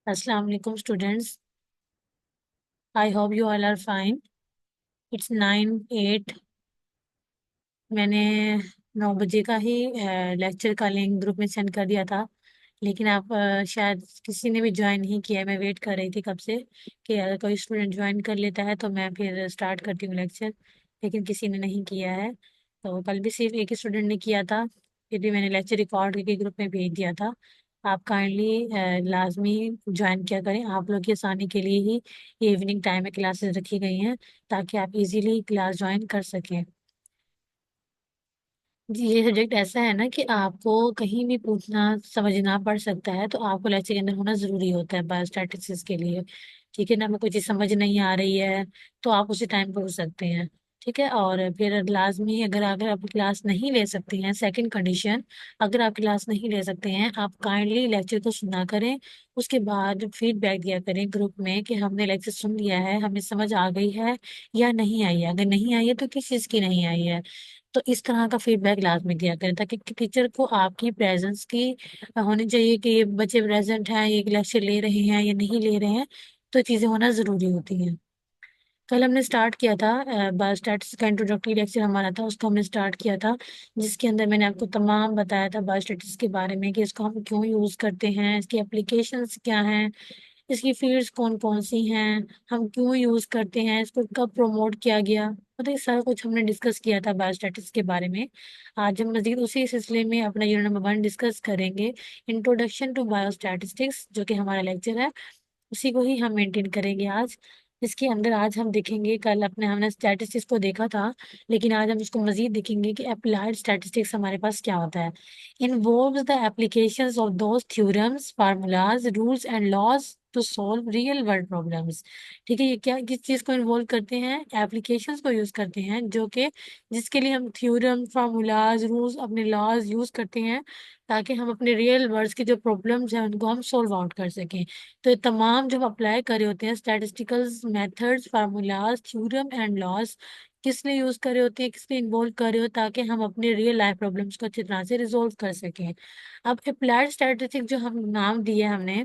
Assalamu alaikum students. I hope you all are fine. It's 9:08. मैंने 9 बजे का ही lecture का लिंक ग्रुप में सेंड कर दिया था, लेकिन आप शायद किसी ने भी ज्वाइन नहीं किया। मैं वेट कर रही थी कब से कि अगर कोई स्टूडेंट ज्वाइन कर लेता है तो मैं फिर स्टार्ट करती हूँ लेक्चर, लेकिन किसी ने नहीं किया है। तो कल भी सिर्फ एक ही स्टूडेंट ने किया था, फिर भी मैंने लेक्चर रिकॉर्ड करके ग्रुप में भेज दिया था। आप काइंडली लाजमी ज्वाइन किया करें। आप लोग की आसानी के लिए ही ये इवनिंग टाइम में क्लासेस रखी गई हैं, ताकि आप इजीली क्लास ज्वाइन कर सकें। जी, ये सब्जेक्ट ऐसा है ना कि आपको कहीं भी पूछना समझना पड़ सकता है, तो आपको लेक्चर के अंदर होना ज़रूरी होता है बायोस्टैटिस्टिक्स के लिए। ठीक है ना, हमें कोई चीज़ समझ नहीं आ रही है तो आप उसी टाइम पूछ सकते हैं। ठीक है, और फिर लाजमी अगर अगर आप क्लास नहीं ले सकते हैं, सेकंड कंडीशन, अगर आप क्लास नहीं ले सकते हैं, आप काइंडली लेक्चर को सुना करें। उसके बाद फीडबैक दिया करें ग्रुप में कि हमने लेक्चर सुन लिया है, हमें समझ आ गई है या नहीं आई है। अगर नहीं आई है तो किस चीज़ की नहीं आई है। तो इस तरह का फीडबैक लाजमी दिया करें, ताकि टीचर को आपकी प्रेजेंस की होनी चाहिए कि ये बच्चे प्रेजेंट हैं, ये लेक्चर ले रहे हैं या नहीं ले रहे हैं। तो चीज़ें होना ज़रूरी होती हैं। कल हमने स्टार्ट किया था बायोस्टैटिक्स का इंट्रोडक्टरी लेक्चर हमारा था, उसको हमने स्टार्ट किया था, जिसके अंदर मैंने आपको तमाम बताया था बायोस्टैटिक्स के बारे में कि इसको हम क्यों यूज़ करते हैं, इसकी एप्लीकेशंस क्या हैं, इसकी फील्ड्स कौन कौन सी हैं, हम क्यों यूज़ करते हैं, इसको कब प्रमोट किया गया। मतलब ये सारा कुछ हमने डिस्कस किया था बायोस्टैटिक्स के बारे में। आज हम मजीद उसी सिलसिले में अपना यूनिट नंबर 1 डिस्कस करेंगे, इंट्रोडक्शन टू बायोस्टैटिस्टिक्स, जो कि हमारा लेक्चर है। उसी को ही हम मेंटेन करेंगे आज। इसके अंदर आज हम देखेंगे, कल अपने हमने स्टैटिस्टिक्स को देखा था, लेकिन आज हम इसको मजीद देखेंगे कि अप्लाइड स्टैटिस्टिक्स हमारे पास क्या होता है। Involves the applications of those theorems, formulas, rules and laws to solve real world problems. ठीक है, ये क्या किस चीज़ को इन्वॉल्व करते हैं, एप्लीकेशंस को यूज़ करते हैं, जो कि जिसके लिए हम थ्योरम, फार्मूलाज, रूल्स, अपने लॉज यूज़ करते हैं, ताकि हम अपने रियल वर्ल्ड की जो प्रॉब्लम्स हैं उनको हम सॉल्व आउट कर सकें। तो ये तमाम जब अप्लाई कर रहे होते हैं statistical methods, formulas, theorem and laws, किस लिए यूज कर रहे होते हैं, किस लिए इन्वॉल्व कर रहे हो, ताकि हम अपने रियल लाइफ प्रॉब्लम्स को अच्छी तरह से रिजोल्व कर सकें। अब अप्लाइड स्टैटिस्टिक्स जो हम नाम दिए हमने,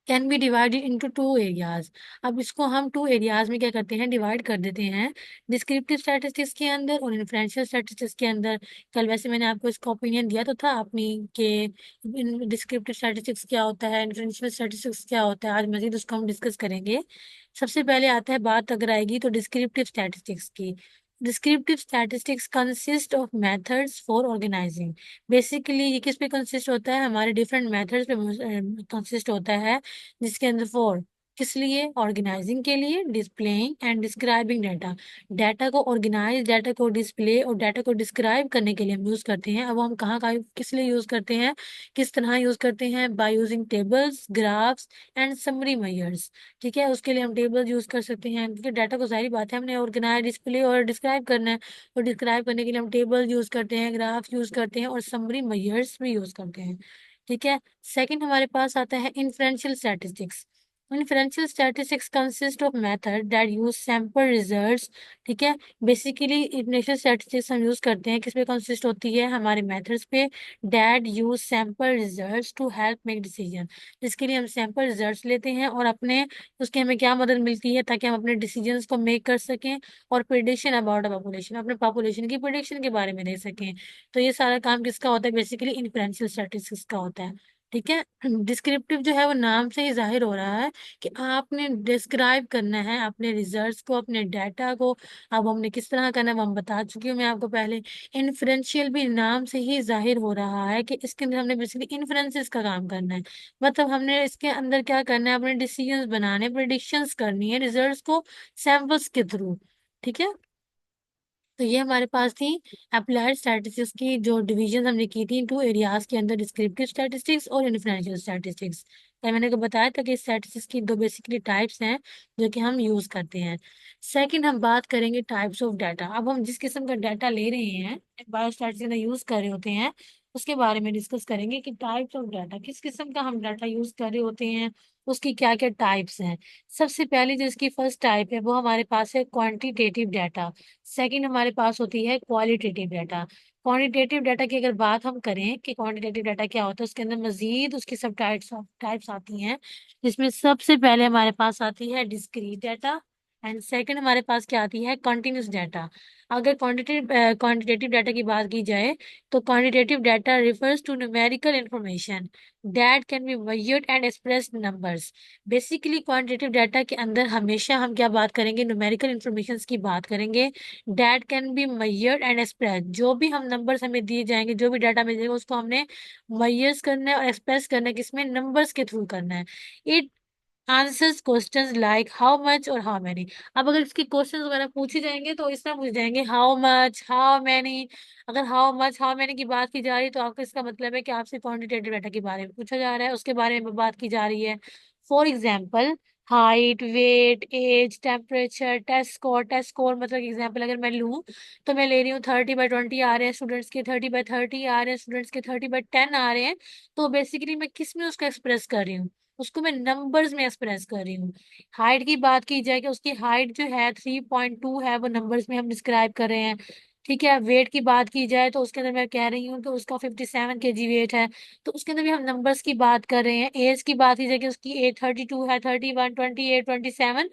can be divided into two areas. अब इसको हम टू एरियाज में क्या करते हैं, डिवाइड कर देते हैं, डिस्क्रिप्टिव स्टैटिस्टिक्स के अंदर और इन्फ्लुएंशियल स्टैटिस्टिक्स के अंदर। कल वैसे मैंने आपको इसका ओपिनियन दिया तो था अपनी के डिस्क्रिप्टिव स्टैटिस्टिक्स क्या होता है, इन्फ्लुएंशियल स्टैटिस्टिक्स क्या होता है। आज मजीद उसको हम डिस्कस करेंगे। सबसे पहले आता है बात, अगर आएगी तो डिस्क्रिप्टिव स्टैटिस्टिक्स की। Descriptive statistics consist of methods for organising. Basically ये किस पे कंसिस्ट होता है, हमारे डिफरेंट मेथड्स पे कंसिस्ट होता है, जिसके अंदर फोर, किस लिए, ऑर्गेनाइजिंग के लिए, displaying and describing data. Data को ऑर्गेनाइज, डाटा को डिस्प्ले और डाटा को डिस्क्राइब करने के लिए हम यूज करते हैं। अब हम कहाँ का किस लिए यूज करते हैं, किस तरह यूज करते हैं, by using tables, graphs and summary measures. ठीक है, उसके लिए हम टेबल यूज कर सकते हैं, क्योंकि डाटा को सारी बात है हमने ऑर्गेनाइज, डिस्प्ले और डिस्क्राइब करना है। और डिस्क्राइब करने के लिए हम टेबल यूज करते हैं, ग्राफ यूज करते हैं और समरी मेजर्स भी यूज करते हैं। ठीक है, सेकंड हमारे पास आता है inferential statistics. Inferential statistics consist of method that use sample results. ठीक है, बेसिकली इन्फ्रेंशियल स्टैटिस्टिक्स हम यूज करते हैं, किस पे कंसिस्ट होती है, हमारे मेथड्स पे, that use sample results to help make decision. जिसके लिए हम सैंपल रिजल्ट्स लेते हैं और अपने उसके हमें क्या मदद मिलती है, ताकि हम अपने डिसीजंस को मेक कर सकें और प्रिडिक्शन अबाउट अ पॉपुलेशन, अपने पॉपुलेशन की प्रिडिक्शन के बारे में दे सकें। तो ये सारा काम किसका होता है, बेसिकली इन्फ्रेंशियल स्टैटिस्टिक्स का होता है। ठीक है, डिस्क्रिप्टिव जो है वो नाम से ही जाहिर हो रहा है कि आपने डिस्क्राइब करना है अपने रिजल्ट्स को, अपने डाटा को। अब हमने किस तरह करना है वो हम बता चुकी हूँ मैं आपको पहले। इन्फ्रेंशियल भी नाम से ही जाहिर हो रहा है कि इसके अंदर हमने बेसिकली इन्फ्रेंसेस का काम करना है। मतलब हमने इसके अंदर क्या करना है, अपने डिसीजंस बनाने, प्रिडिक्शंस करनी है रिजल्ट्स को सैंपल्स के थ्रू। ठीक है, तो ये हमारे पास थी अप्लाइड स्टैटिस्टिक्स की जो डिवीजन हमने की थी टू एरियाज के अंदर, डिस्क्रिप्टिव स्टैटिस्टिक्स और इन्फ्लुएंशियल स्टैटिस्टिक्स। तो मैंने को बताया था कि स्टैटिस्टिक्स की दो बेसिकली टाइप्स हैं जो कि हम यूज करते हैं। सेकंड हम बात करेंगे टाइप्स ऑफ डाटा। अब हम जिस किस्म का डाटा ले रहे हैं, बायोस्टैटिस्टिक्स में यूज कर रहे होते हैं, उसके बारे में डिस्कस करेंगे कि टाइप्स ऑफ डाटा, किस किस्म का हम डाटा यूज कर रहे होते हैं, उसकी क्या क्या टाइप्स हैं। सबसे पहले जो इसकी फर्स्ट टाइप है वो हमारे पास है क्वांटिटेटिव डाटा। सेकंड हमारे पास होती है क्वालिटेटिव डाटा। क्वांटिटेटिव डाटा की अगर बात हम करें कि क्वांटिटेटिव डाटा क्या होता है, उसके अंदर मजीद उसकी सब टाइप्स आती हैं, जिसमें सबसे पहले हमारे पास आती है डिस्क्रीट डाटा, एंड सेकंड हमारे पास क्या आती है, कॉन्टिन्यूस डाटा। अगर क्वांटिटेटिव डाटा की बात की जाए, तो quantitative data refers to numerical information that can be measured and expressed numbers. Basically quantitative data के अंदर हमेशा हम क्या बात करेंगे, न्यूमेरिकल इंफॉर्मेशन की बात करेंगे, that can be measured and express. जो भी हम नंबर्स हमें दिए जाएंगे, जो भी डाटा मिलेगा, उसको हमने मैयर्स करना है और एक्सप्रेस करना है, किसमें, नंबर्स के थ्रू करना है। It answers questions like how much और हाउ मैनी। अब अगर इसके क्वेश्चंस वगैरह पूछे जाएंगे तो इस तरह पूछ जाएंगे, हाउ मच, हाउ मैनी। अगर हाउ मच हाउ मैनी की बात की जा रही है तो आपको इसका मतलब है कि आपसे क्वांटिटेटिव डाटा के बारे में पूछा जा रहा है, उसके बारे में बात की जा रही है। For example, height, weight, age, temperature, test score मतलब एग्जाम्पल अगर मैं लूँ, तो मैं ले रही हूँ 30/20 आ रहे हैं स्टूडेंट्स के, 30/30 आ रहे हैं स्टूडेंट्स के, 30/10 आ रहे हैं। तो बेसिकली मैं किस में उसको एक्सप्रेस कर रही हूँ, उसको मैं नंबर्स में एक्सप्रेस कर रही हूँ। हाइट की बात की जाए कि उसकी हाइट जो है 3.2 है, वो नंबर्स में हम डिस्क्राइब कर रहे हैं। ठीक है, वेट की बात की जाए तो उसके अंदर मैं कह रही हूँ कि उसका 57 kg वेट है, तो उसके अंदर भी हम नंबर्स की बात कर रहे हैं। एज की बात की जाए कि उसकी एज 32 है, 31, 28, 27।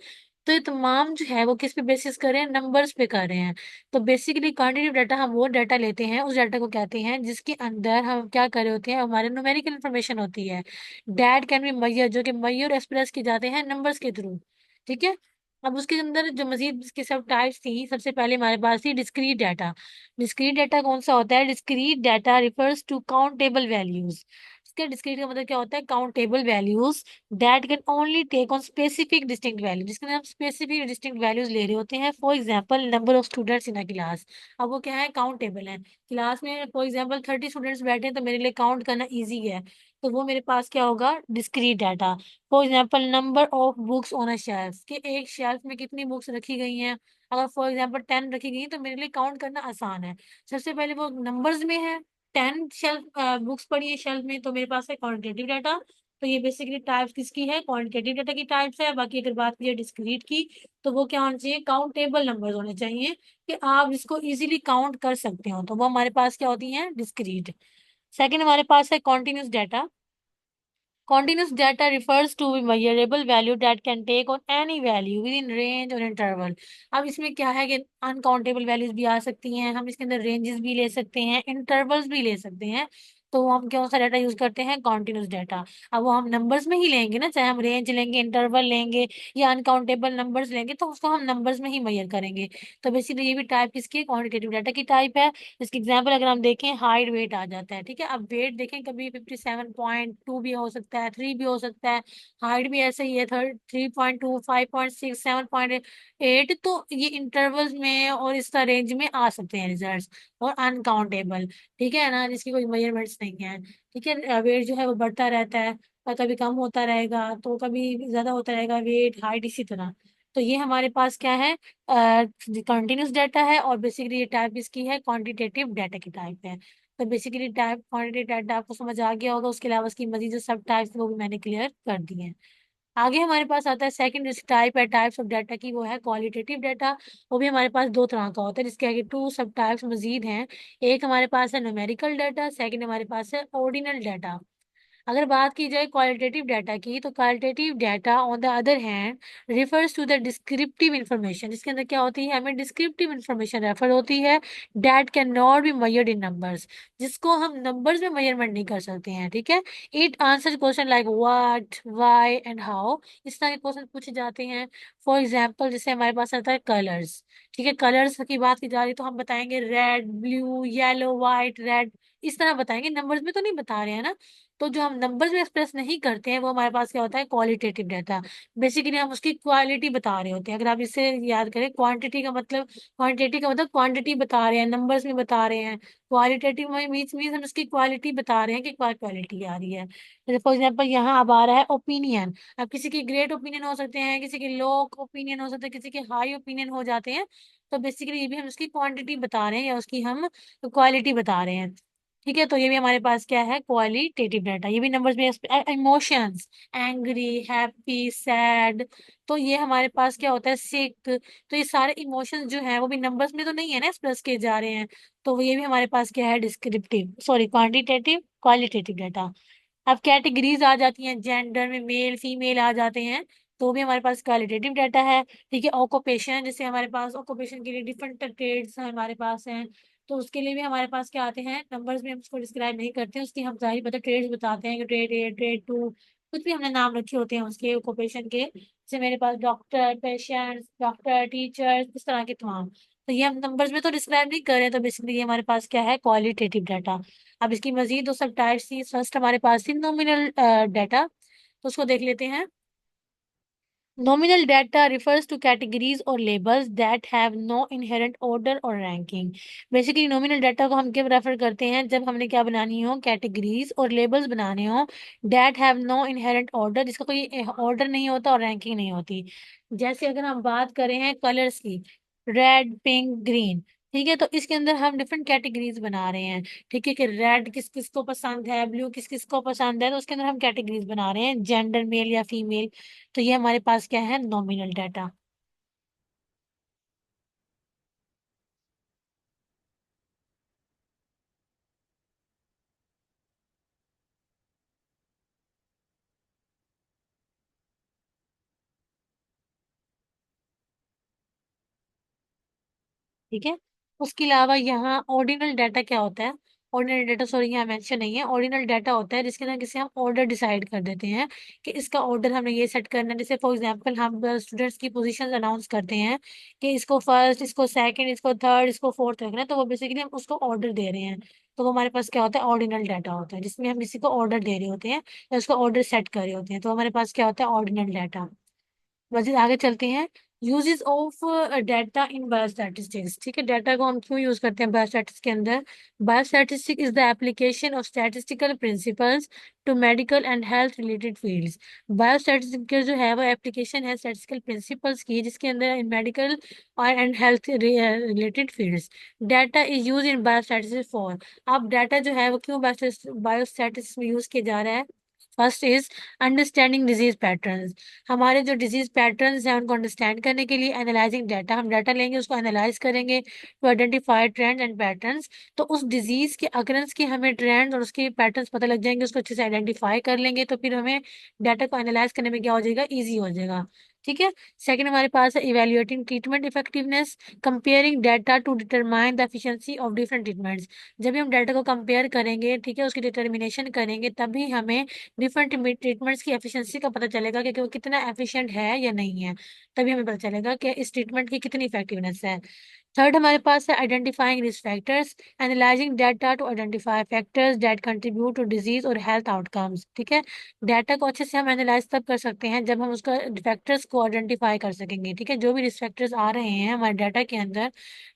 तो ये तमाम जो है वो किस पे बेसिस कर रहे हैं, नंबर्स पे कर रहे हैं। तो बेसिकली क्वांटिटेटिव डाटा, हम वो डाटा लेते हैं, उस डाटा को कहते हैं जिसके अंदर हम क्या कर रहे होते हैं, हमारे न्यूमेरिकल इंफॉर्मेशन होती है। डैट कैन बी मैयर, जो कि मैयर एक्सप्रेस की जाते हैं नंबर्स के थ्रू। ठीक है। अब उसके अंदर जो मजीद इसके सब टाइप्स थी, सबसे पहले हमारे पास थी डिस्क्रीट डाटा। डिस्क्रीट डाटा कौन सा होता है, discrete data refers to countable values. इसका डिस्क्रीट का मतलब क्या होता है, countable values that can only take on specific distinct value, जिसके अंदर हम स्पेसिफिक डिस्टिंक्ट वैल्यूज ले रहे होते हैं। For example, number of students in a class. अब वो क्या है, काउंटेबल है। क्लास में फॉर एग्जांपल 30 स्टूडेंट्स बैठे हैं, तो मेरे लिए काउंट करना ईजी है, तो वो मेरे पास क्या होगा, discrete data. For example, number of books on a shelf, कि एक शेल्फ में कितनी बुक्स रखी गई हैं। अगर फॉर एग्जाम्पल 10 रखी गई हैं, तो मेरे लिए काउंट करना आसान है। सबसे पहले वो नंबर्स में है, 10 शेल्फ बुक्स पड़ी है शेल्फ में, तो मेरे पास है क्वांटिटेटिव डाटा। तो ये बेसिकली टाइप्स किसकी है, क्वांटिटेटिव डाटा की टाइप्स है। बाकी अगर बात की डिस्क्रीट की, तो वो क्या होना चाहिए, काउंटेबल नंबर्स होने चाहिए, कि आप इसको इजीली काउंट कर सकते हो, तो वो हमारे पास क्या होती हैं, डिस्क्रीट। सेकंड हमारे पास है continuous data. Continuous data refers to a measurable value that can take on any value within range or interval। अब इसमें क्या है कि अनकाउंटेबल वैल्यूज भी आ सकती हैं, हम इसके अंदर रेंजेस भी ले सकते हैं, इंटरवल्स भी ले सकते हैं। तो हम कौन सा डाटा यूज करते हैं, कॉन्टिन्यूस डाटा। अब वो हम नंबर्स में ही लेंगे ना, चाहे हम रेंज लेंगे, इंटरवल लेंगे, या अनकाउंटेबल नंबर्स लेंगे, तो उसको हम नंबर्स में ही मेजर करेंगे। तो बेसिकली ये भी टाइप किसकी है, क्वांटिटेटिव डाटा की टाइप है। इसके एग्जाम्पल अगर हम देखें, हाइट, वेट आ जाता है। ठीक है, अब वेट देखें, कभी 57.2 भी हो सकता है, 3 भी हो सकता है। हाइट भी ऐसे ही है, 3.2, 5.6, 7.8। तो ये इंटरवल्स में और इस तरह रेंज में आ सकते हैं रिजल्ट्स। और अनकाउंटेबल, ठीक है ना, जिसकी कोई मेजरमेंट्स नहीं है। ठीक है, वेट जो है वो बढ़ता रहता है, और कभी कम होता रहेगा, तो कभी ज्यादा होता रहेगा वेट, हाइट, इसी तरह। तो ये हमारे पास क्या है, कंटिन्यूस डाटा है, और बेसिकली ये टाइप इसकी है, क्वांटिटेटिव डाटा की टाइप है। तो बेसिकली टाइप क्वांटिटेटिव डाटा आपको समझ आ गया होगा, उसके अलावा इसकी मजीद जो सब टाइप्स वो भी मैंने क्लियर कर दिए हैं। आगे हमारे पास आता है सेकंड टाइप है टाइप्स ऑफ डाटा की, वो है क्वालिटेटिव डाटा। वो भी हमारे पास दो तरह का होता है, जिसके आगे टू सब टाइप्स मजीद हैं। एक हमारे पास है न्यूमेरिकल डाटा, सेकंड हमारे पास है ऑर्डिनल डाटा। अगर बात की जाए क्वालिटेटिव डाटा की, तो qualitative data on the other hand refers to the descriptive information, जिसके अंदर क्या होती है, हमें डिस्क्रिप्टिव इंफॉर्मेशन रेफर होती है, that can not be measured in numbers, जिसको हम नंबर्स में मेजरमेंट नहीं कर सकते हैं। ठीक है, it answer question like what, why and how, इस तरह के क्वेश्चन पूछे जाते हैं। फॉर एग्जाम्पल, जैसे हमारे पास आता है कलर्स। ठीक है, कलर्स की बात की जा रही है, तो हम बताएंगे red, blue, yellow, white, red, इस तरह बताएंगे, नंबर्स में तो नहीं बता रहे हैं ना। तो जो हम नंबर्स में एक्सप्रेस नहीं करते हैं, वो हमारे पास क्या होता है, क्वालिटेटिव डाटा। बेसिकली हम उसकी क्वालिटी बता रहे होते हैं। अगर आप इसे याद करें, क्वांटिटी का मतलब क्वांटिटी बता रहे हैं, नंबर्स में बता रहे हैं। क्वालिटेटिव में मीन्स हम उसकी क्वालिटी बता रहे हैं कि क्या क्वालिटी आ रही है। जैसे फॉर एग्जाम्पल, यहाँ अब आ रहा है ओपिनियन। अब किसी की ग्रेट ओपिनियन हो सकते हैं, किसी के लो ओपिनियन हो सकते हैं, किसी के हाई ओपिनियन हो जाते हैं। तो बेसिकली ये भी हम उसकी क्वांटिटी बता रहे हैं, या उसकी हम क्वालिटी बता रहे हैं। ठीक है, तो ये भी हमारे पास क्या है, क्वालिटेटिव डाटा। ये भी नंबर्स में, इमोशंस, एंग्री, हैप्पी, सैड, तो ये हमारे पास क्या होता है, सिक, तो ये सारे इमोशंस जो है वो भी नंबर्स में तो नहीं है ना, प्लस के जा रहे हैं। तो ये भी हमारे पास क्या है, descriptive, sorry quantitative qualitative data. अब कैटेगरीज आ जाती हैं, जेंडर में मेल फीमेल आ जाते हैं, तो भी हमारे पास क्वालिटेटिव डाटा है। ठीक है, ऑक्यूपेशन, जैसे हमारे पास ऑक्यूपेशन के लिए डिफरेंट ट्रेड्स हमारे पास हैं, तो उसके लिए भी हमारे पास क्या आते हैं, नंबर्स में हम उसको डिस्क्राइब नहीं करते हैं, उसकी हम जाहिर पता ट्रेड्स बताते हैं कि ट्रेड ए, ट्रेड टू, कुछ भी हमने नाम रखे होते हैं उसके ऑक्यूपेशन के, जैसे मेरे पास डॉक्टर, पेशेंट, डॉक्टर, टीचर, इस तरह के तमाम। तो ये हम नंबर्स में तो डिस्क्राइब नहीं कर रहे हैं, तो बेसिकली ये हमारे पास क्या है, क्वालिटेटिव डाटा। अब इसकी मजीद दो सब टाइप्स थी। फर्स्ट हमारे पास थी नॉमिनल डाटा, तो उसको देख लेते हैं। Nominal data refers to categories or labels that have no inherent order or ranking. Basically, nominal data को हम क्या रेफर करते हैं, जब हमने क्या बनानी हो, कैटेगरीज और लेबल्स बनाने हो, that have no inherent order, जिसका कोई ऑर्डर नहीं होता और रैंकिंग नहीं होती। जैसे अगर हम बात करें हैं कलर्स की, रेड, पिंक, ग्रीन, ठीक है, तो इसके अंदर हम डिफरेंट कैटेगरीज बना रहे हैं। ठीक है, कि रेड किस किस को पसंद है, ब्लू किस किस को पसंद है, तो उसके अंदर हम कैटेगरीज बना रहे हैं, जेंडर मेल या फीमेल। तो ये हमारे पास क्या है, नॉमिनल डाटा। ठीक है, उसके अलावा यहाँ ऑर्डिनल डाटा क्या होता है, ऑर्डिनल डाटा, सॉरी यहाँ मेंशन नहीं है, ऑर्डिनल डाटा होता है जिसके अंदर किसी हम ऑर्डर डिसाइड कर देते हैं कि इसका ऑर्डर हमने ये सेट करना है। जैसे फॉर एग्जांपल हम स्टूडेंट्स की पोजीशंस अनाउंस करते हैं कि इसको फर्स्ट, इसको सेकंड, इसको थर्ड, इसको फोर्थ रखना है, तो वो बेसिकली हम उसको ऑर्डर दे रहे हैं। तो वो हमारे पास क्या होता है, ऑर्डिनल डाटा होता है, जिसमें हम किसी को ऑर्डर दे रहे होते हैं या उसका ऑर्डर सेट कर रहे होते हैं, तो हमारे पास क्या होता है, ऑर्डिनल डाटा। मजीद आगे चलते हैं। Uses of data in biostatistics. ठीक है, डाटा को हम क्यों यूज करते हैं बायोस्टैटिस्टिक्स के अंदर। Biostatistic is the application of statistical principles to medical and health related fields. Biostatistic जो है वो एप्लीकेशन है स्टैटिस्टिकल प्रिंसिपल्स की, जिसके अंदर इन मेडिकल और and health related fields. Data is use in biostatistics for. अब डाटा जो है वो क्यों बायोस्टैटिस्टिक्स में यूज किया जा रहा है। First is understanding disease patterns. हमारे जो डिजीज पैटर्न्स हैं उनको अंडरस्टैंड करने के लिए। एनालाइजिंग डाटा, हम डाटा लेंगे उसको एनालाइज करेंगे to identify trends and patterns. तो उस डिजीज के अकरेंस के हमें ट्रेंड्स और उसके पैटर्न्स पता लग जाएंगे, उसको अच्छे से आइडेंटिफाई कर लेंगे, तो फिर हमें डाटा को एनालाइज करने में क्या हो जाएगा, ईजी हो जाएगा। ठीक है, सेकंड हमारे पास है evaluating treatment effectiveness, comparing data to determine the efficiency of different treatments. जब भी हम डाटा को कंपेयर करेंगे, ठीक है, उसकी डिटर्मिनेशन करेंगे, तभी हमें डिफरेंट ट्रीटमेंट्स की एफिशिएंसी का पता चलेगा कि वो कितना एफिशिएंट है या नहीं है। तभी हमें पता चलेगा कि इस ट्रीटमेंट की कितनी इफेक्टिवनेस है। थर्ड हमारे पास है identifying risk factors, analysing data to identify factors that contribute to disease और हेल्थ आउटकम्स। ठीक है, डाटा को अच्छे से हम एनालाइज तब कर सकते हैं जब हम उसका फैक्टर्स को आइडेंटिफाई कर सकेंगे। ठीक है, जो भी रिस्क फैक्टर्स आ रहे हैं हमारे डाटा के अंदर,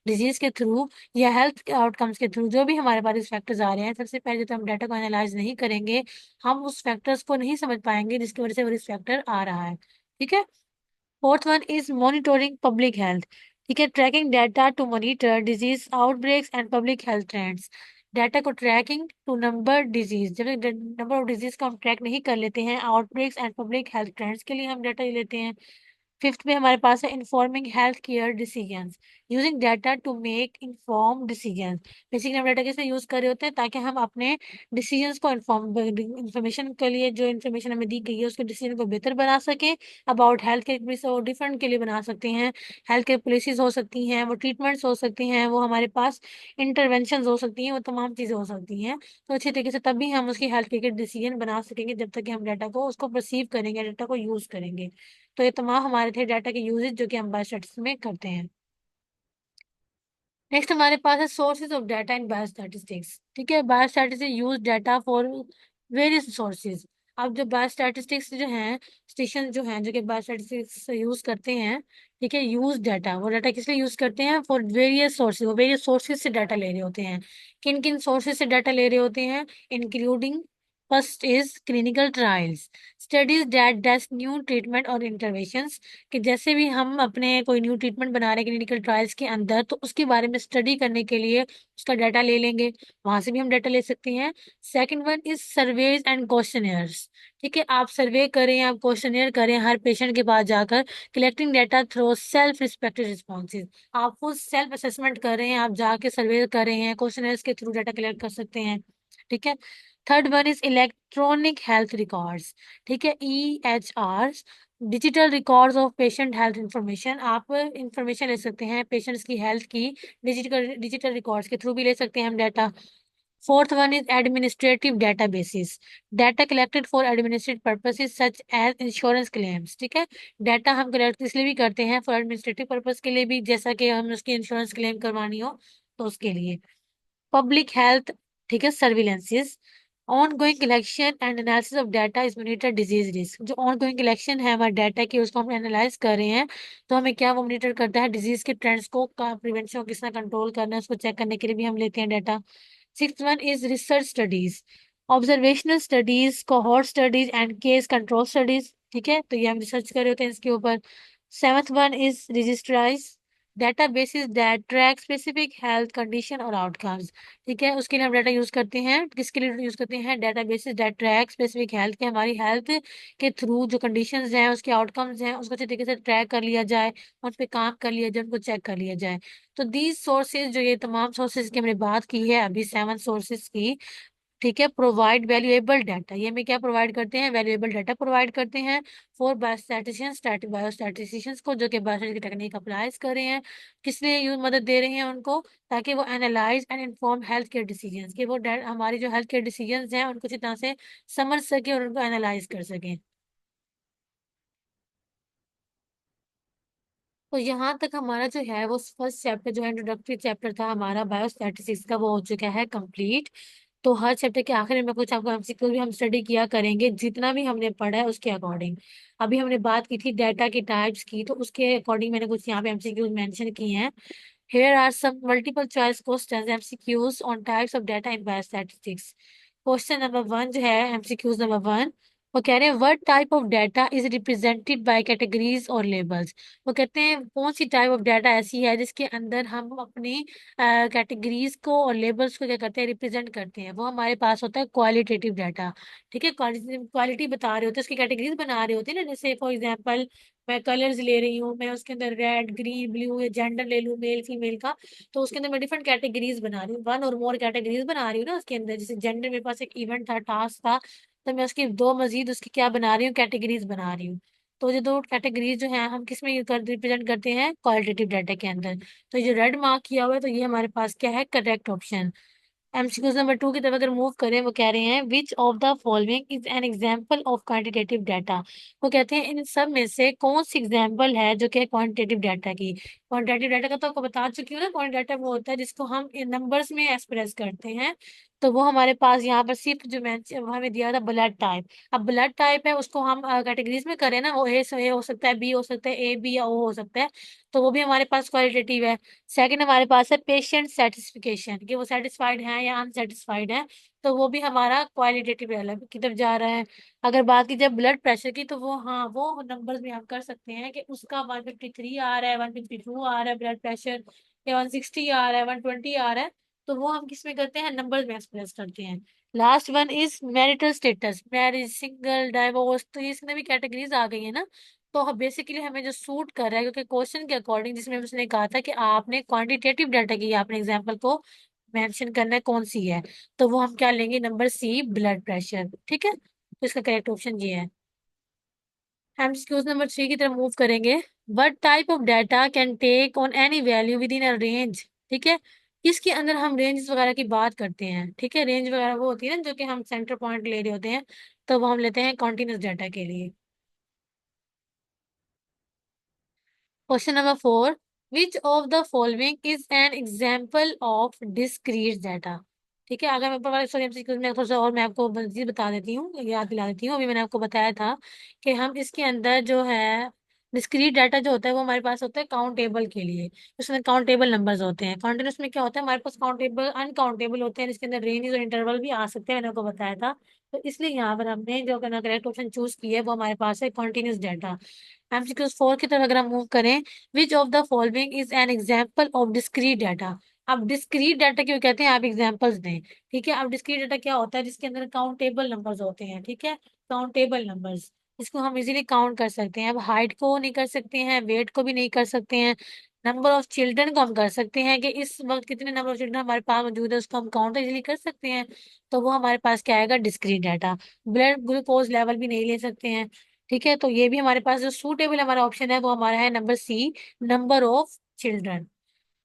डिजीज के थ्रू या हेल्थ आउटकम्स के थ्रू, जो भी हमारे पास रिस्क फैक्टर्स आ रहे हैं, सबसे पहले तो हम डाटा को एनालाइज नहीं करेंगे, हम उस फैक्टर्स को नहीं समझ पाएंगे जिसकी वजह से वो रिस्क फैक्टर आ रहा है। ठीक है, fourth one is monitoring public health. ठीक है, tracking data to monitor disease outbreaks and public health trends. Data को ट्रैकिंग टू नंबर डिजीज, जब नंबर ऑफ डिजीज को हम ट्रैक नहीं कर लेते हैं, outbreaks and public health trends के लिए हम डाटा लेते हैं। फिफ्थ में हमारे पास है informing health care decisions, using data to make inform decisions. Basically हम डाटा कैसे यूज कर रहे होते हैं, ताकि हम अपने डिसीजंस को इंफॉर्मेशन के लिए, जो इन्फॉर्मेशन हमें दी गई है उसके डिसीजन को बेहतर बना सकें। अबाउट हेल्थ केयर और डिफरेंट के लिए बना सकते हैं। हेल्थ केयर पॉलिसीज हो सकती हैं, वो ट्रीटमेंट्स हो सकती हैं, वो हमारे पास इंटरवेंशन हो सकती हैं, वो तमाम चीज़ें हो सकती हैं। तो अच्छे तरीके से तभी हम उसकी हेल्थ केयर के डिसीजन बना सकेंगे, जब तक कि हम डाटा को उसको परसीव करेंगे, डाटा को यूज करेंगे। तो ये तमाम हमारे थे डाटा के यूजेज जो कि हम बायोस्टैटिस्टिक्स में करते हैं। नेक्स्ट हमारे पास है sources of data in biostatistics. ठीक है, biostatistics use data for various sources. अब जो बायोस्टैटिस्टिक्स जो हैं, स्टेशन जो हैं जो कि बायोस्टैटिस्टिक्स यूज करते हैं, ठीक है, यूज डाटा, वो डाटा किस लिए यूज करते हैं, फॉर वेरियस सोर्सेज, वो वेरियस सोर्सेज से डाटा ले रहे होते हैं। किन किन सोर्सेज से डाटा ले रहे होते हैं, including first is clinical trials, studies that test new treatment और इंटरवेंशंस, कि जैसे भी हम अपने कोई न्यू ट्रीटमेंट बना रहे हैं क्लिनिकल ट्रायल्स के अंदर, तो उसके बारे में स्टडी करने के लिए उसका डाटा ले लेंगे, वहां से भी हम डाटा ले सकते हैं। Second one is surveys and questionnaires, ठीक है, आप सर्वे करें, आप क्वेश्चनियर करें हर पेशेंट के पास जाकर, collecting data through self respected responses, आप खुद सेल्फ असेसमेंट कर रहे हैं, आप जाके सर्वे कर रहे हैं, क्वेश्चनियर्स के थ्रू डाटा कलेक्ट कर सकते हैं, ठीक है। Third one is electronic health records, ठीक है, EHR, digital records of patient health information, आप इंफॉर्मेशन ले सकते हैं पेशेंट्स की हेल्थ की डिजिटल डिजिटल रिकॉर्ड्स के थ्रू भी ले सकते हैं हम data. Fourth one is administrative databases, data collected for administrative purposes such as insurance claims, ठीक है, डाटा हम कलेक्ट इसलिए भी करते हैं फॉर एडमिनिस्ट्रेटिव पर्पस के लिए भी, जैसा कि हम उसकी इंश्योरेंस क्लेम करवानी हो तो उसके लिए। पब्लिक हेल्थ, ठीक है, surveillances, on going collection and analysis of data is monitor disease risk, जो ऑन गोइंग कलेक्शन है हमारे डाटा की उसको हम एनालाइज कर रहे हैं, तो हमें क्या वो मॉनिटर करता है डिजीज के ट्रेंड्स को, प्रिवेंशन को किस तरह कंट्रोल करना है उसको चेक करने के लिए भी हम लेते हैं data. Six one is research studies, observational studies, cohort studies and case control studies, ठीक है, तो ये हम रिसर्च कर रहे होते हैं इसके ऊपर। Seventh one is registries databases that track specific health condition और आउटकम्स, ठीक है, उसके लिए हम डाटा यूज करते हैं, किसके लिए यूज करते हैं, databases that track specific health के, हमारी हेल्थ के थ्रू जो कंडीशंस हैं उसके आउटकम्स हैं उसको अच्छे तरीके से ट्रैक कर लिया जाए, उन पे काम कर लिया जाए, उनको चेक कर लिया जाए। तो दीज सोर्सेज, जो ये तमाम सोर्सेज की हमने बात की है अभी, सेवन सोर्सेज की, ठीक है, प्रोवाइड वैल्यूएबल डाटा, ये हमें क्या प्रोवाइड करते हैं, वैल्यूएबल डाटा प्रोवाइड करते हैं फॉर बायोस्टैटिशियंस, बायोस्टैटिशियंस को जो कि बायोस्टैटिक टेक्निक अप्लाइज कर रहे हैं, किस लिए यूज मदद दे रहे हैं उनको, ताकि वो analyse and inform health care decisions, कि वो हमारी जो हेल्थ केयर डिसीजंस हैं उनको अच्छी तरह से समझ सके और उनको एनालाइज कर सकें। तो यहाँ तक हमारा जो है वो फर्स्ट चैप्टर जो है इंट्रोडक्टरी चैप्टर था हमारा बायोस्टैटिस्टिक्स का, वो हो चुका है कंप्लीट। तो हर चैप्टर के आखिर में कुछ आपको एमसीक्यू भी हम स्टडी किया करेंगे जितना भी हमने पढ़ा है उसके अकॉर्डिंग। अभी हमने बात की थी डाटा की टाइप्स की, तो उसके अकॉर्डिंग मैंने कुछ यहाँ पे एमसीक्यूज मेंशन किए हैं। Here are some multiple choice questions MCQs on types of data in biostatistics. Question number one जो है MCQs number one, वो कह रहे हैं what type of data is represented by categories और labels। वो कहते हैं कौन सी टाइप ऑफ डाटा ऐसी है जिसके अंदर हम अपनी कैटेगरीज को और लेबल्स को क्या करते हैं, रिप्रेजेंट करते हैं, वो हमारे पास होता है क्वालिटेटिव डाटा, ठीक है, क्वालिटी बता रहे होते हैं, उसकी कैटेगरीज बना रहे होते हैं ना, जैसे फॉर एग्जांपल मैं कलर्स ले रही हूँ, मैं उसके अंदर रेड ग्रीन ब्लू या जेंडर ले लूँ मेल फीमेल का, तो उसके अंदर मैं डिफरेंट कैटेगरीज बना रही हूँ, वन और मोर कैटेगरीज बना रही हूँ ना उसके अंदर, जैसे जेंडर मेरे पास एक इवेंट था, टास्क था, तो मैं उसकी दो मजीद उसकी क्या बना रही हूँ, कैटेगरीज बना रही हूँ। तो ये दो कैटेगरीज जो है हम किस में रिप्रेजेंट करते हैं, क्वालिटेटिव डाटा के अंदर। तो ये रेड मार्क किया हुआ है, तो ये हमारे पास क्या है, correct option. MCQs number two की तरफ अगर मूव करें, वो कह रहे हैं which of the following is an example of quantitative data. वो कहते हैं इन सब में से कौन सी एग्जाम्पल है जो कि क्वांटिटेटिव डाटा की। क्वांटिटेटिव डाटा का तो आपको बता चुकी हूँ ना, क्वांटिटेटिव डाटा वो होता है जिसको हम इन नंबर्स में एक्सप्रेस करते हैं। तो वो हमारे पास यहाँ पर सिर्फ जो मैं हमें दिया था ब्लड टाइप, अब ब्लड टाइप है उसको हम कैटेगरीज में करें ना, वो ए हो सकता है, बी हो सकता है, ए बी या ओ हो सकता है, तो वो भी हमारे पास क्वालिटेटिव है। सेकंड हमारे पास है पेशेंट सेटिस्फिकेशन, कि वो सेटिस्फाइड है या अनसेटिस्फाइड है, तो वो भी हमारा क्वालिटेटिव की तरफ जा रहा है। अगर बात की जाए ब्लड प्रेशर की, तो वो हाँ वो नंबर्स में हम कर सकते हैं कि उसका 153 आ रहा है, 152 आ रहा है ब्लड प्रेशर, या 160 आ रहा है, 120 आ रहा है, तो वो हम किस में करते हैं, नंबर्स में एक्सप्रेस करते हैं। Last one is marital status, marriage, single, divorce, तो ये इसमें भी कैटेगरीज आ गई है ना। तो बेसिकली हमें जो सूट कर रहा है, क्योंकि क्वेश्चन के अकॉर्डिंग जिसमें उसने कहा था कि आपने क्वांटिटेटिव डाटा की आपने एग्जांपल को मेंशन करना है कौन सी है, तो वो हम क्या लेंगे, नंबर सी, ब्लड प्रेशर, ठीक है, तो इसका करेक्ट ऑप्शन ये है। हम क्वेश्चन नंबर थ्री की तरफ मूव करेंगे। What type of data can take on any value within a range, ठीक है, इसके अंदर हम रेंज वगैरह की बात करते हैं, ठीक है, रेंज वगैरह वो होती है ना जो कि हम सेंटर पॉइंट ले रहे होते हैं, तो वो हम लेते हैं कॉन्टिन्यूस डाटा के लिए। Question number four, which of the following is an example of discrete data, ठीक है, अगर मैं ऊपर वाले सॉरी एमसीक्यूज में थोड़ा सा और मैं आपको मजीद बता देती हूँ, याद दिला देती हूँ, अभी मैंने आपको बताया था कि हम इसके अंदर जो है डिस्क्रीट डाटा जो होता है वो हमारे पास होता है काउंटेबल के लिए, उसमें काउंटेबल नंबर्स होते हैं। कॉन्टिन्यूस में क्या होता है, हमारे पास काउंटेबल अनकाउंटेबल होते हैं, जिसके अंदर रेंज और इंटरवल भी आ सकते हैं, मैंने आपको बताया था। तो इसलिए यहाँ पर हमने जो करेक्ट ऑप्शन चूज किया है वो हमारे पास है कॉन्टिन्यूस डाटा। MCQ 4 की तरफ अगर हम मूव करें, which of the following is an example of discrete data. अब डिस्क्रीट डाटा क्यों कहते हैं, आप एग्जाम्पल्स दें। ठीक है, अब डिस्क्रीट डाटा क्या होता है, जिसके अंदर काउंटेबल नंबर्स होते हैं। ठीक है, काउंटेबल नंबर्स, इसको हम इजीली काउंट कर सकते हैं। अब हाइट को नहीं कर सकते हैं, वेट को भी नहीं कर सकते हैं, नंबर ऑफ चिल्ड्रन को हम कर सकते हैं कि इस वक्त कितने नंबर ऑफ चिल्ड्रन हमारे पास मौजूद है, उसको हम काउंट इजीली कर सकते हैं। तो वो हमारे पास क्या आएगा, discrete data. Blood glucose level भी नहीं ले सकते हैं। ठीक है, तो ये भी हमारे पास जो सूटेबल हमारा ऑप्शन है वो हमारा है number C, number of children.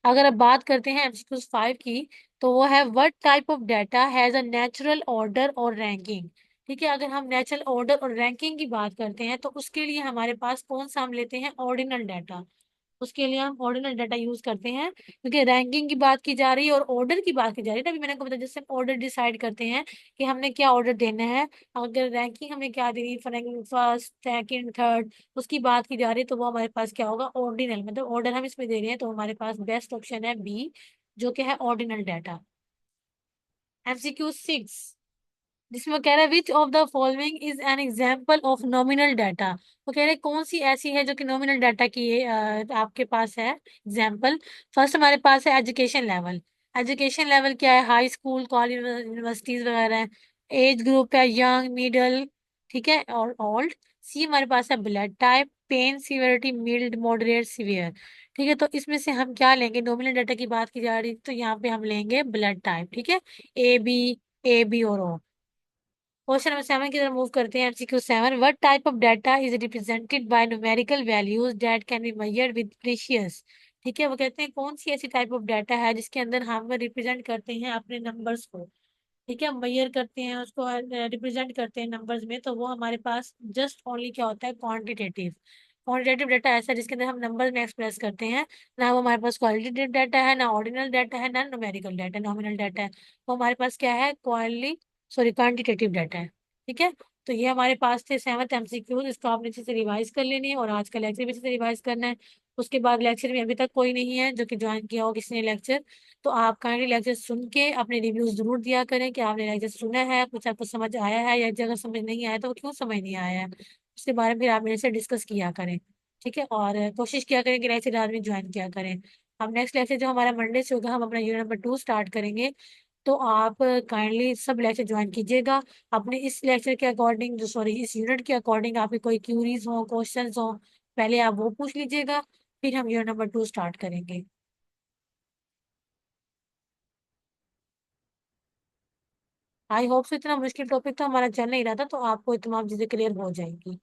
अगर अब बात करते हैं MCQ 5 की, तो वो है what type of data has a natural order और रैंकिंग। ठीक है, अगर हम नेचुरल ऑर्डर और रैंकिंग की बात करते हैं तो उसके लिए हमारे पास कौन सा हम लेते हैं, ऑर्डिनल डाटा। उसके लिए हम ऑर्डिनल डाटा यूज करते हैं, क्योंकि रैंकिंग की बात की जा रही है और ऑर्डर की बात की जा रही है। अभी मैंने आपको बताया, जैसे हम ऑर्डर डिसाइड करते हैं कि हमने क्या ऑर्डर देना है, अगर रैंकिंग हमें क्या देनी है, फर्स्ट सेकंड थर्ड, उसकी बात की जा रही है, तो वो हमारे पास क्या होगा, ऑर्डिनल, मतलब ऑर्डर हम इसमें दे रहे हैं, तो हमारे पास बेस्ट ऑप्शन है बी, जो कि है ऑर्डिनल डाटा। MCQ 6, जिसमें वो कह रहा है which of the following is an example of nominal data. वो कह रहे हैं कौन सी ऐसी है जो कि नॉमिनल डाटा की आपके पास है एग्जाम्पल। फर्स्ट हमारे पास है एजुकेशन लेवल। एजुकेशन लेवल क्या है, हाई स्कूल, कॉलेज, यूनिवर्सिटीज वगैरह है। एज ग्रुप है यंग, मिडल, ठीक है, और ओल्ड। सी हमारे पास है blood type, pain severity, mild, moderate, severe. ठीक है, तो इसमें से हम क्या लेंगे, नॉमिनल डाटा की बात की जा रही है, तो यहाँ पे हम लेंगे ब्लड टाइप। ठीक है, ए बी और ओ। क्वेश्चन नंबर 7 की तरफ मूव करते हैं। MCQ 7, what type of data is represented by numerical values that can be measured with precious. ठीक है, वो कहते हैं कौन सी ऐसी टाइप ऑफ डाटा है जिसके अंदर हम रिप्रेजेंट करते हैं अपने नंबर्स को। ठीक है, हम मेजर करते हैं उसको, रिप्रेजेंट करते हैं नंबर्स में, तो वो हमारे पास जस्ट ओनली क्या होता है, क्वांटिटेटिव। क्वांटिटेटिव डाटा ऐसा है जिसके अंदर हम नंबर्स में एक्सप्रेस करते हैं। ना वो हमारे पास क्वालिटेटिव डाटा है, ना ऑर्डिनल डाटा है, ना न्यूमेरिकल डाटा, नॉमिनल डाटा है। वो हमारे पास क्या है, क्वांटिटेटिव डाटा है। ठीक है, तो ये हमारे पास थे 7 MCQ, इसको आपने अच्छे से रिवाइज कर लेनी है और आज का लेक्चर भी अच्छे से रिवाइज करना है। उसके बाद लेक्चर में अभी तक कोई नहीं है जो कि ज्वाइन किया हो किसी ने लेक्चर, तो आप काइंडली लेक्चर सुन के अपने रिव्यूज जरूर दिया करें कि आपने लेक्चर सुना है, कुछ आपको समझ आया है, या जगह समझ नहीं आया तो वो क्यों समझ नहीं आया है, उसके बारे में फिर आप मेरे से डिस्कस किया करें। ठीक है, और कोशिश किया करें कि लेक्चर आदमी ज्वाइन किया करें। अब नेक्स्ट लेक्चर जो हमारा मंडे से होगा, हम अपना यूनिट नंबर 2 स्टार्ट करेंगे। तो आप काइंडली सब लेक्चर ज्वाइन कीजिएगा। अपने इस लेक्चर के अकॉर्डिंग, जो सॉरी इस यूनिट के अकॉर्डिंग आपकी कोई क्यूरीज हो, क्वेश्चंस हो, पहले आप वो पूछ लीजिएगा, फिर हम यूनिट नंबर 2 स्टार्ट करेंगे। आई होप सो, इतना मुश्किल टॉपिक तो हमारा चल नहीं रहा था, तो आपको ये तमाम चीजें क्लियर हो जाएंगी।